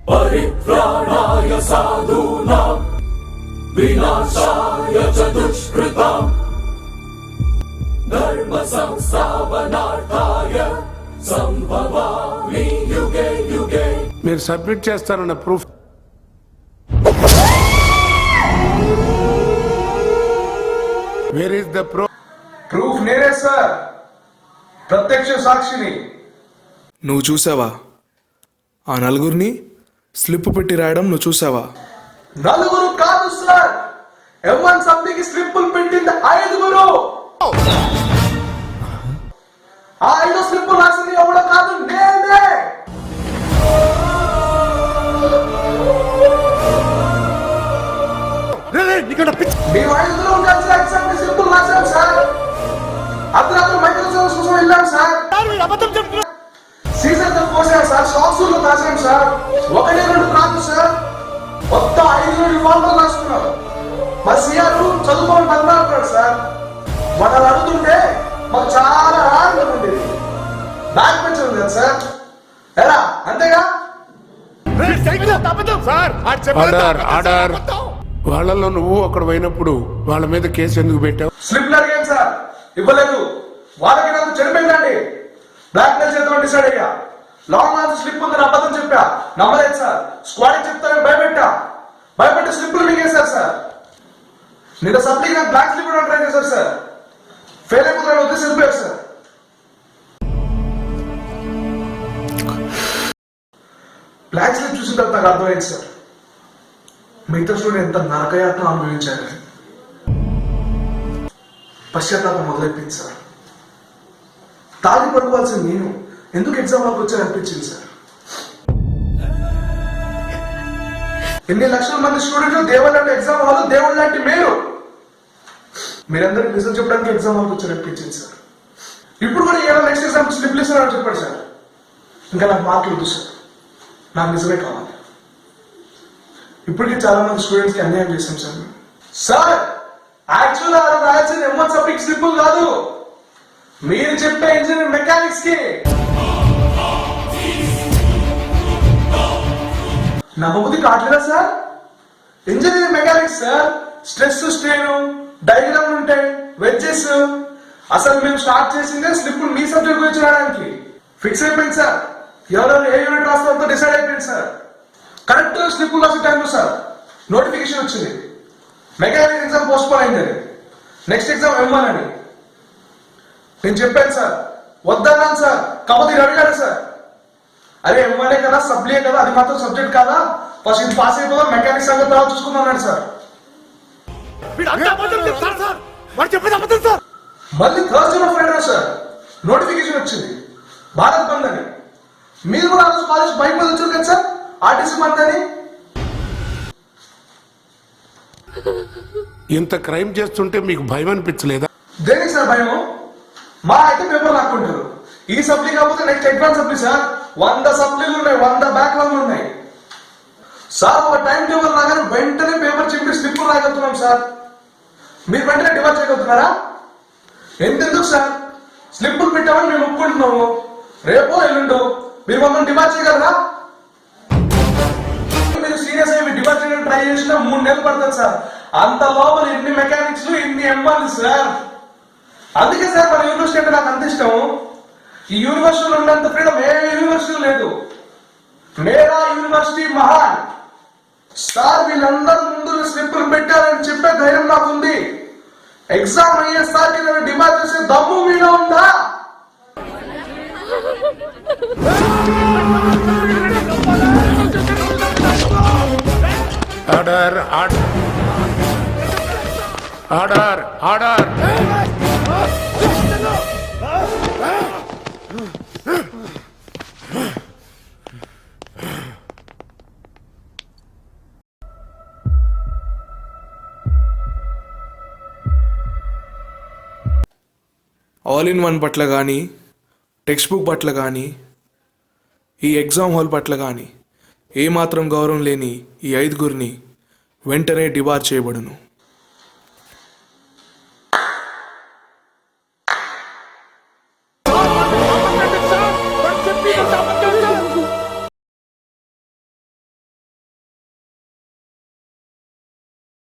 పరిత్రాణాయ సాధూనాం వినాశాయ చ దుష్కృతాం ధర్మ సంస్థాపనార్థాయ సంభవామి యుగే యుగే. మీరు సబ్మిట్ చేస్తారన్న proof where is the proof నేనే సార్, ప్రత్యక్ష సాక్షిని. నువ్వు చూసావా ఆ నలుగురిని స్లిప్ పెట్టి రాయడం? నువ్వు చూసావా? నలుగురు కాదు సార్, M1 సభ్యుకి స్లిప్పులు పెట్టింది 5. ఆ 5 స్లిప్పులు రాసింది ఎవడో కాదు, నేనే. మేము 5 ఉండాల్సిన ఎగ్జామ్ స్లిప్పులు రాసాం సార్. అర్ధరాత్రి మైక్రోసాఫ్ట్ కోసం వెళ్ళాం సార్. సీజన్ పోసాం సార్, సాక్సులు రాసాం సార్. 1-2 కాదు సార్, మొత్తం 5 రివాల్వర్లు రాసుకున్నారు. మా సిఆర్ చదువుకోవడం బంధాడు సార్. మనల్ని అడుగుతుంటే మాకు చాలా ఆనందం ఉండేది. బ్యాక్ బెంచ్ ఉంది కదా సార్, ఎలా అంతేగా? వాళ్ళలో నువ్వు అక్కడ పోయినప్పుడు వాళ్ళ మీద కేసు ఎందుకు పెట్టావు? స్లిప్ అడిగాను సార్, ఇవ్వలేదు. వాళ్ళకి నాకు చనిపోయిందండి. బ్లాక్ మెయిల్ చేద్దాం డిసైడ్ అయ్యా. లాంగ్ ఆర్డర్ స్లిప్ ఉందని అబద్ధం చెప్పా, నమ్మలేదు సార్. స్క్వాడ్ చెప్తానని భయపెట్టి స్లిప్లు మింగేశారు సార్. నిన్న సప్లీ నాకు బ్లాక్ స్లిప్ ట్రై చేశారు సార్. ఫెయిల్ అయిపోతున్నాను వదిలేసి వెళ్ళిపోయారు సార్. బ్లాక్ స్లిప్ చూసిన తర్వాత నాకు అర్థమైంది సార్, మిగతా స్టూడెంట్ ఎంత నరకయాత్ర అనుభవించారని. పశ్చాత్తాపం మొదలైపోయింది సార్. తాగి పడుకోవాల్సిన నేను ఎందుకు ఎగ్జామ్ హాల్కి వచ్చాను అనిపించింది సార్. ఎన్ని లక్షల మంది స్టూడెంట్లు, దేవుళ్ళు అంటే ఎగ్జామ్ హాల్, దేవుళ్ళు లాంటి మీరందరికీ నిజం చెప్పడానికి ఎగ్జామ్ హాల్కి వచ్చాను అనిపించింది సార్. ఇప్పుడు కూడా ఏమైనా నెక్స్ట్ ఎగ్జామ్ స్లిప్లు ఇస్తారని చెప్పాడు సార్. ఇంకా నాకు మార్కులు వద్దు సార్, నాకు నిజమే కావాలి. ఇప్పటికీ చాలా మంది స్టూడెంట్స్ కి అన్యాయం చేశాం సార్. సార్ యాక్చువల్ రాయాల్సిన M1 సబ్జెక్ట్ స్లిప్పులు కాదు, మీరు చెప్పే ఇంజనీరింగ్ మెకానిక్స్ కి. నమ్మబుద్ధి కావట్లేదా sir? Engineering mechanics sir, stress strain diagram ఉంటాయి, వెడ్జెస్. అసలు మేము స్టార్ట్ చేసిందే స్లిప్పులు మీ సబ్జెక్ట్ గురించి రాయడానికి. ఫిక్స్ అయిపోయింది సార్, ఎవరెవరు ఏ యూనిట్ రాస్తారో డిసైడ్ అయిపోయింది సార్. కరెక్ట్ స్లిప్పులు రాసే టైంలో సార్ నోటిఫికేషన్ వచ్చింది, మెకానిక్ ఎగ్జామ్ పోస్ట్ పోన్ అయింది, నెక్స్ట్ ఎగ్జామ్ M1 అని. నేను చెప్పాను సార్, వద్దన్నాను సార్. కాకపోతే అడిగాడు సార్, అరే M1 కదా, సబ్లే కదా, అది మాత్రం సబ్జెక్ట్ కాదా, ఫస్ట్ ఇది పాస్ అయిపోదా, మెకానిక్ సంగతి తర్వాత చూసుకున్నాను సార్. మళ్ళీ థర్స్డే ఫ్రైడే సార్ నోటిఫికేషన్ వచ్చింది, భారత్ బంద్ అని. మీరు కూడా ఆ రోజు కాలేజ్ బైక్ మీద వచ్చారు కదా సార్, ఆర్టీసీ బంద్ అని. ఇంత క్రైమ్ చేస్తుంటే మీకు భయం అనిపించలేదా? దేనికి సార్ భయం? మా అయితే పేపర్ లాక్కుంటారు. ఈ సప్లీ కాకపోతే నెక్స్ట్ ఎగ్జామ్ సప్లీ సార్. 100 సప్లీలు ఉన్నాయి, 100 బ్యాక్లాగ్లు ఉన్నాయి సార్. ఒక టైం టేబుల్ రాగానే వెంటనే పేపర్ చింపి స్లిప్ రాయగలుగుతున్నాం సార్. మీరు వెంటనే డిమాండ్ చేయగలుగుతున్నారా? ఎంతెందుకు సార్, స్లిప్పులు పెట్టామని మేము ఒప్పుకుంటున్నాము. రేపో ఎల్లుండో మీరు మమ్మల్ని డిమాండ్ చేయగలరా? మీరు సీరియస్ అయ్యి డిమాండ్ చేయడానికి ట్రై చేసినా 3 నెలలు పడుతుంది సార్. అంత లోపల ఎన్ని మెకానిక్స్, ఇన్ని M1 సార్. అందుకే సార్ మన యూనివర్సిటీ అంటే నాకు అంత ఇష్టం. ఈ యూనివర్సిటీలో ఉన్నంత ఫ్రీడమ్ ఏ యూనివర్సిటీ లేదు. మేరా యూనివర్సిటీ మహాన్ సార్. వీళ్ళందరూ ముందు స్లిప్పులు పెట్టారని చెప్పే ధైర్యం నాకుంది. ఎగ్జామ్ అయ్యేసరికి నేను డిమాండ్ చేసే దమ్ము మీలో ఉందా? Order order order order. All in one పట్ల కానీ, టెక్స్ట్ బుక్ పట్ల కానీ, ఈ ఎగ్జామ్ హాల్ పట్ల కానీ ఏమాత్రం గౌరవం లేని ఈ 5గురిని వెంటనే డిబార్ చేయబడును.